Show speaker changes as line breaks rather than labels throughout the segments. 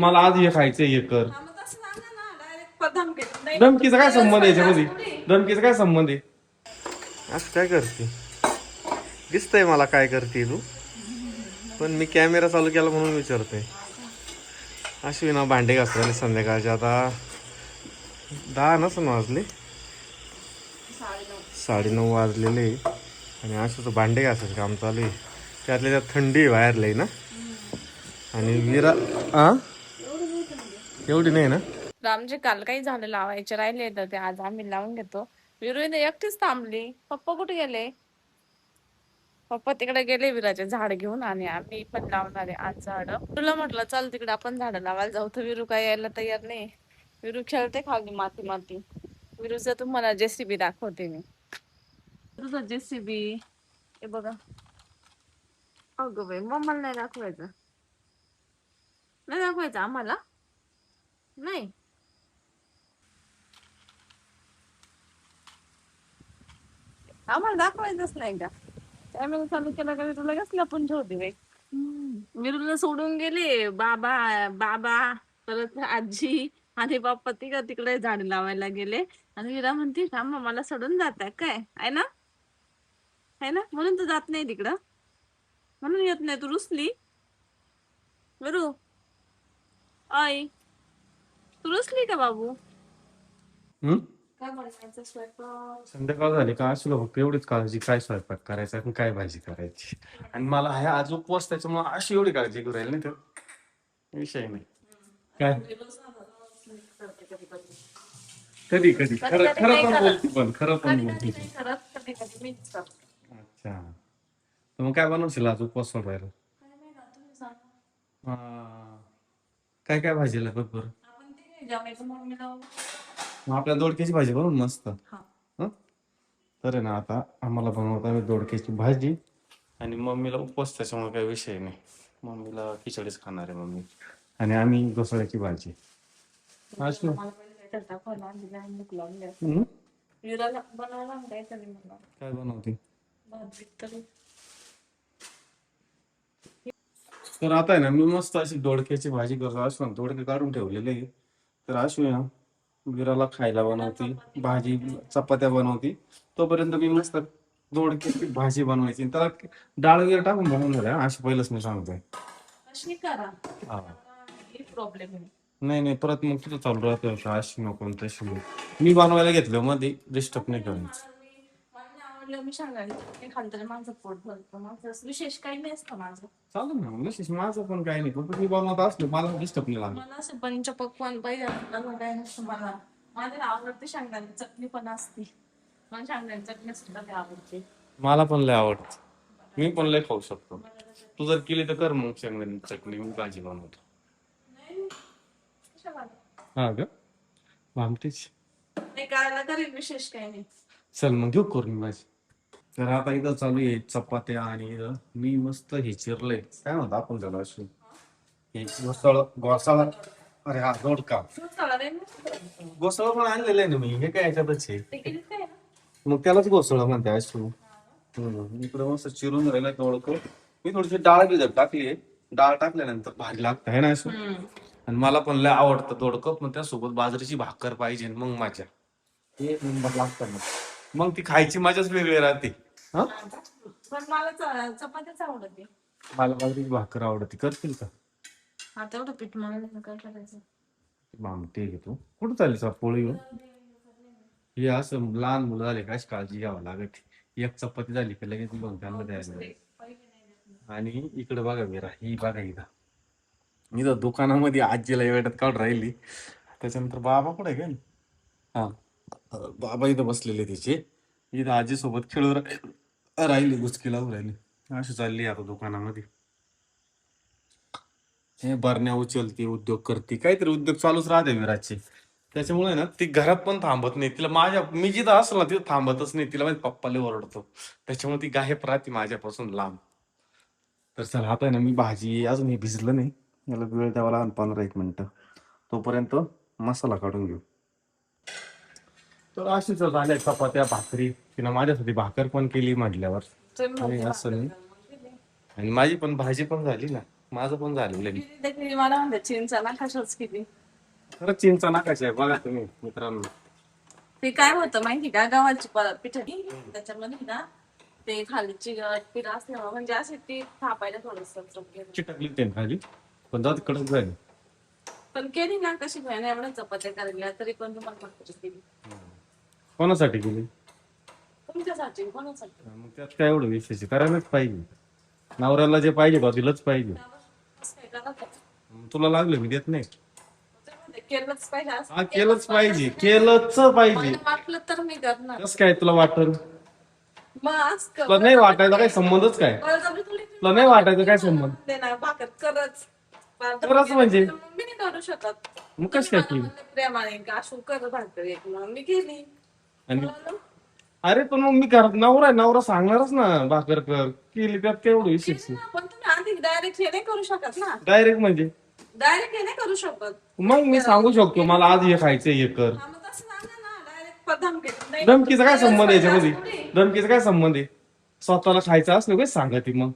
मला आज हे खायचं हे कर. धमकीचा काय संबंध आहे याच्यामध्ये? धमकीचा काय संबंध आहे? असं काय करते? दिसतंय मला काय करते तू, पण मी कॅमेरा चालू केला म्हणून विचारतोय. अशी ना भांडे घासले संध्याकाळचे आता 10 नसून वाजले, 9:30 वाजलेले आणि असं भांडे घासायचं काम चालू आहे. त्यातल्या त्यात थंडी बाहेर लई ना. आणि विरा एवढी नाही ना.
रामचे काल काही झालं लावायचे राहिले तर ते आज आम्ही लावून घेतो. विरू एकटीच थांबली. पप्पा कुठे गेले? पप्पा तिकडे गेले विराचे झाड घेऊन आणि आम्ही पण लावणार आहे आज झाड. तुला म्हटलं चल तिकडे आपण झाड लावायला जाऊ तर विरू काय यायला तयार नाही. विरू खेळते खाली माती माती. विरूचं तुम्हाला जेसीबी दाखवते मी. तुझं जेसीबी हे बघा. अगं बाई मम्माला नाही दाखवायचं. नाही दाखवायचं आम्हाला नाही. आम्हाला दाखवायचंच नाही का? कॅमेरा चालू केला का तुला कसला पण ठेवते बाई. विरूला सोडून गेले बाबा बाबा परत आजी आणि बाप्पा तिकडे झाड लावायला गेले आणि विरा म्हणते थांबा मला सोडून जात काय आहे ना, आहे ना, म्हणून तू जात नाही तिकडं, म्हणून येत नाही तू रुसली. विरू आई तू रुसली का बाबू? काय बनवायचं स्वयंपाक?
संध्याकाळ झाली का असलो फक्त एवढीच काळजी, काय स्वयंपाक करायचा आणि काय भाजी करायची. आणि मला हे आज उपवास त्याच्यामुळे अशी एवढी काळजी करू राहील नाही तर विषय नाही. काय कधी कधी खरं खरं पण बोलती, पण खरं पण बोलती.
कधी कधी मीच करते.
अच्छा, तर मग काय बनवशील आज उपवास सोडायला? काय काय भाजीला बघ बरं. मग आपल्या दोडक्याची भाजी बनवून मस्त. हं? तर आहे ना आता आम्हाला बनवता दोडक्याची भाजी आणि मम्मीला उपवास त्याच्यामुळे काही विषय नाही. मम्मीला खिचडीच खाणार आहे मम्मी आणि आम्ही घोसाळ्याची भाजी. काय बनवते? तर आता आहे ना मी मस्त अशी दोडक्याची भाजी करतो. अश्विन दोडके काढून ठेवलेले आहे. तर अश्विन विराला खायला बनवते, भाजी चपात्या बनवते. तोपर्यंत मी मस्त दोडक्याची भाजी बनवायची. त्याला डाळ वगैरे टाकून बनवणार आहे अशी पहिलंच मी सांगतोय.
प्रॉब्लेम
नाही नाही परत मग तुझं चालू राहतं का अशी नको तशी मी बनवायला घेतलं मध्ये डिस्टर्ब नाही करायचं.
आवडलं मी सांगायचं खाल्लं तरी माझं पोट भरतं. माझं विशेष काही नाही असतं माझं.
चालू ना विशेष माझं पण काही नाही, पण मी बनवत असलो मला डिस्टर्ब नाही लागत.
मला असं पंचपक्वान पाहिजे काय नसतं मला. माझ्या आवडते शेंगदाणे चटणी पण असते. मला शेंगदाणे चटणी सुद्धा आवडते.
मला पण लय आवडत, मी पण लय खाऊ शकतो. तू जर केली तर कर मग शेंगदाणे चटणी, मी भाजी बनवतो. हा का भामटीच
करायला तरी विशेष काही नाही.
चल मग घेऊ करून भाजी. तर आता इथं चालू आहे चपात्या आणि इथं मी मस्त हे चिरलंय काय म्हणतो आपण त्याला अशी हे घोसाळा. अरे हा दोडका घोसाळा पण आणलेलं आहे ना मी, हे काय याच्यातच आहे मग त्यालाच घोसाळा म्हणते अशी. इकडे मस्त चिरून राहिला दोडकं. मी थोडीशी डाळ भिजत टाकली, डाळ टाकल्यानंतर भाजी लागतं आहे ना असं. आणि मला पण लय आवडतं दोडकं, पण त्यासोबत बाजरीची भाकर पाहिजे मग माझ्या हे नंबर लागतं ना, मग ती खायची मजाच वेगळी राहते. हा
पण मला चपात्याच आवडते.
मला बाजरीची भाकर आवडते, करतील का?
हा तेवढं पीठ मला काय करायचं.
ठीक आहे. तू कुठं चाललीस पोळी घेऊन? हे असं लहान मुलं झाले काय काळजी घ्यावं लागत. एक चपाती झाली की लगेच मग त्यांना द्यायला. आणि इकडे बघा मीरा, ही बघा इथं दुकानामध्ये आजीला वेळात काढून राहिली. त्याच्यानंतर बाबा कुठे काय हा बाबा इथं बसलेले तिचे, इथं आजी सोबत खेळून राहिली, गुचकी लावून राहिली. अशी चालली आता दुकानामध्ये. हे बरण्या उचलती, उद्योग करते, काहीतरी उद्योग चालूच राहते विराजचे. त्याच्यामुळे ना ती घरात पण थांबत नाही. तिला मी जिथं असलो ना तिथं थांबतच नाही. तिला माहिती पप्पाला ओरडतो, त्याच्यामुळे ती गायब राहते माझ्यापासून लांब. तर चला आता आहे ना मी भाजी अजून हे भिजलं नाही, याला वेळ द्यावा लागेल 15-1 मिनिटं. तोपर्यंत मसाला काढून घेऊ. तर अशीच झाल्या चपात्या भाकरी. तिनं माझ्यासाठी भाकर पण केली म्हटल्यावर असं नाही. आणि माझी पण भाजी पण झाली ना. माझं पण झालेलं आहे.
किती ते किती मला म्हणते चीनचा ना कशाच किती.
खरंच चिंचा नाकाची आहे बघा तुम्ही मित्रांनो.
ते काय होतं माहिती का गव्हाची पिठाची त्याच्यामध्ये ना ते खालीची पीठ असल्यामुळे म्हणजे असे ती थापायला थोडस
चिटकली ते खाली पण जाऊ कडक जाईल.
पण केली ना कशी नाही एवढ्या चपात्या करायला तरी पण तुम्हाला भाकरी केली
कोणासाठी केली?
तुमच्यासाठी कोणासाठी
मग त्यात काय एवढं विशेष करायलाच पाहिजे. नवऱ्याला जे पाहिजे बा दिलंच पाहिजे.
कसं काय करा ते.
तुला लागलं मी देत नाही.
त्याच्यामध्ये केलंच पाहिजे असं
हा केलंच पाहिजे, केलंच पाहिजे.
मला वाटलं तर मी करणार
कसं काय तुला वाटल?
मग आज
तुला नाही वाटायचा काय संबंधच काय? तुला नाही वाटायचा काय संबंध?
देणार भाकर करच
करच म्हणजे
मी नाही करू शकत
मग कसं काय केली?
प्रेमाने का अशू कर भाकर एक मग मी केली
आणि अरे पण मग मी घरात नवरा आहे, नवरा सांगणारच ना भाकर कर केली त्यात काय एवढं विशेष?
पण तुम्ही आधी डायरेक्ट हे नाही करू शकत ना
डायरेक्ट म्हणजे
डायरेक्ट हे नाही करू शकत
मग मी सांगू शकतो मला आज हे खायचंय हे कर.
हा, मग तसं सांगा ना डायरेक्ट धमकी नाही
धमकीचा काय संबंध आहे याच्यामध्ये? धमकीचा काय संबंध आहे? स्वतःला खायचं असलं काय सांगा ती मग.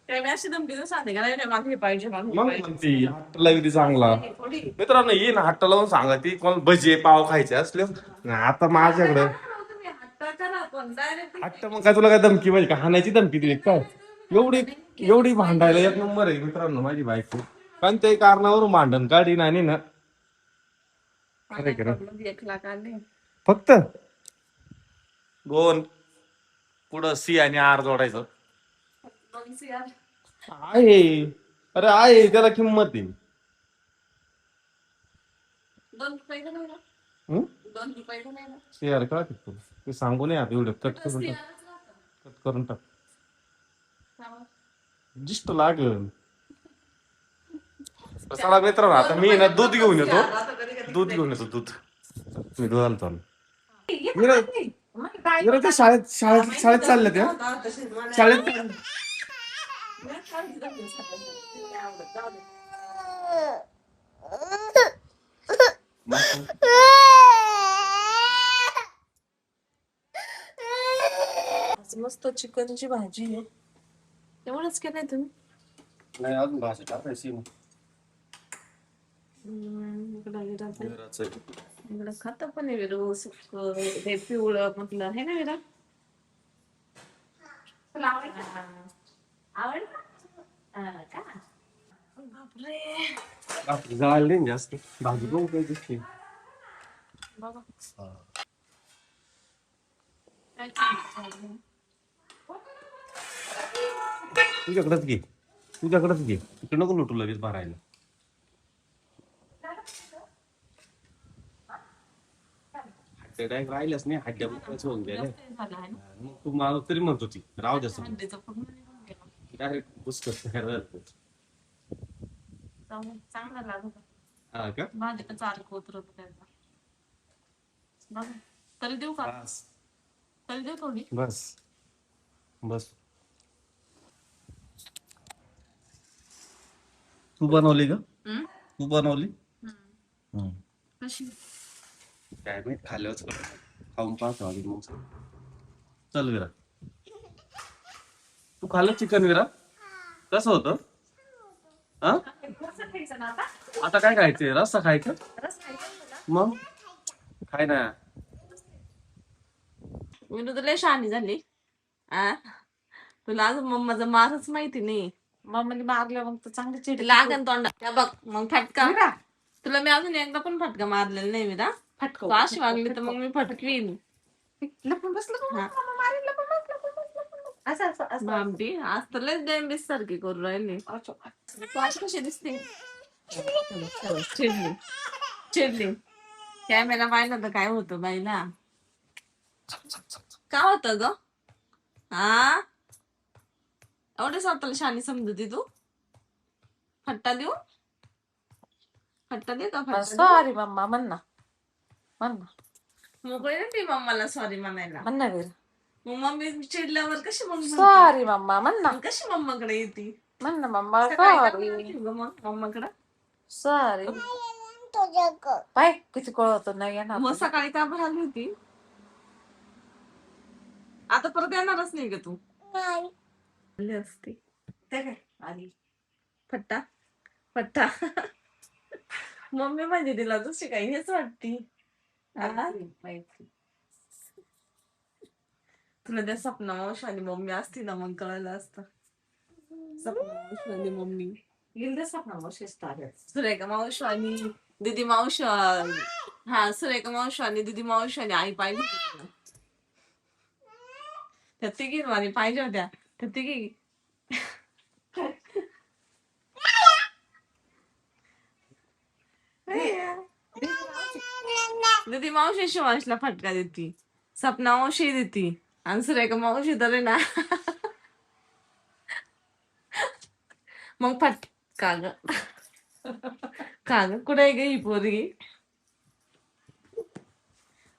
काय मी अशी धमकी सांगते का नाही मला हे पाहिजे मला हे
मग
पाहिजे.
म्हणती हट्टला किती चांगला
थोडी
मित्रांनो ये ना हट्टा लावून सांगा ती कोण भजे पाव खायचे असले आता माझ्याकडं
तुम्ही हट्टा करा पण डायरेक्ट
हट्ट मग काय तुला काय धमकी म्हणजे का हाणायची धमकी दिली काय? एवढी एवढी भांडायला एक नंबर आहे मित्रांनो माझी बायको. पण ते कारणावरून भांडण काढी आणि ना खरं खरं
1 लाख आले
फक्त 2 पुढं सी आणि आर जोडायचं
2 CR
आहे. अरे आहे त्याला किंमत आहे.
2 रुपये नाही ना
हम्म?
2 रुपये नाही ना
सी आर का ते सांगू नये आता एवढं कट करून टाक.
CRच राहतं.
कट करून टाक
त्यामुळे
जिस्ट लागल. चला मित्रांनो आता मी ना दूध घेऊन येतो.
आता कधी
दूध घेऊन येतो दूध. मी दुधाला चालू.
कधी
मी नाही मी नाही ते शाळेत शाळेत शाळेत चालले ते शाळेत
मस्त चिकनची भाजी आहे एवढंच केलंय तुम्ही
नाही अजून भाषा टाकायची
इकडं खात पण आहे विरू सुक हे पिवळं म्हटलं हे ना विरा बापरे
जायला नाही जास्त भाजी पण काही दिसते.
बघा
तुझ्याकडेच घे तुझ्याकडेच घे तिकडे नको लुटू लगेच भरायला. डायरेक्ट राहिलंच नाही हड्ड्या मोकळ्याच होऊन गेल्या. मग तू मला तरी म्हणत होती राहू द्या डायरेक्ट पुस्तक
चांगला लागत
हा का
भाजी पण चालू उतरत त्याचा बघा तरी देऊ का
बस
तरी देऊ थोडी
बस बस तू बनवली का तू बनवली
कशी
काय माहित खाल्ल्यावर खाऊन पाहतो आधी मग चल विरा तू खाल्लं चिकन विरा कसं होतं हा
खायचं ना आता
आता काय खायचंय रस्सा खायचं
रस खायचा
मग खाय ना
मी तुला शहाणी झाली आ तुला अजून मम्माचा मारच माहिती नाही मम्माने मारलं मग तर चांगली चिड लागन तोंडा त्या बघ मग फटका तुला मी अजून एकदा पण फटका मारलेला नाही मी ना फटका अशी वागली तर मग मी फटकवीन लपून बसलं भामटी आज तर लयच डेंबीस सारखी करू राहिली तू अशी कशी दिसते चिडली चिडली कॅमेरा पाहिलं तर काय होतं बाईला काय होतं ग हा एवढे स्वतःला शानी समजती तू फट्टा देऊ फट्टा दे का फट्टा
सॉरी मम्मा म्हण ना म्हण ना
मोकळी ना ती मम्माला सॉरी म्हणायला
म्हण ना वीर
मग मम्मी चिडल्यावर कशी मग
सॉरी मम्मा म्हण ना
कशी मम्माकडे येते
म्हण ना मम्मा
सकाळी काय
सॉरी
म्हणाली ग मग मम्माकडे
सॉरी पाय किती कळत नाही येणार
मग सकाळी का बरं आली होती आता परत येणारच नाही ग तू आली असती ते काय
आली
फट्टा फट्टा. मम्मी म्हणजे तिला दुसरी काही हेच वाटती.
मैत्री.
तुला त्या सपना मावशी आणि मम्मी असती ना मग कळलं असतं. सपना मावशी आणि मम्मी,
गेल सपना मावशीच ताब्यात.
सुरेखा मावशी आणि दीदी मावशी हा सुरेखा मावशी आणि दीदी मावशी आणि आई पाहिजे होती तुला. त्या तिघी आणि पाहिजे होत्या त्या तिघी. दीदी मावशी शिवांशला फटका देती, सपना मावशी देती आणि सुरेखा मावशी तर आहे ना मग फटका ग. का ग कुठे गे ही पोरगी.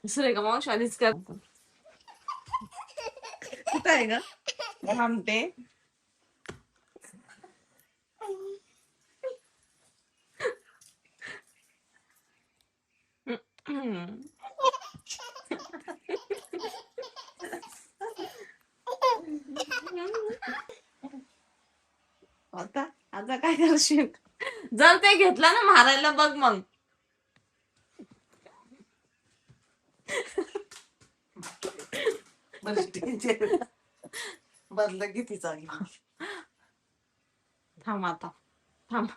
सुरेखा मावशी आधीच कर. कुठं आहे ग थांबते. आता आता काय करशील. जर ते घेतलं ना मारायला बघ मग.
बदला किती चांगली.
थांब आता थांब.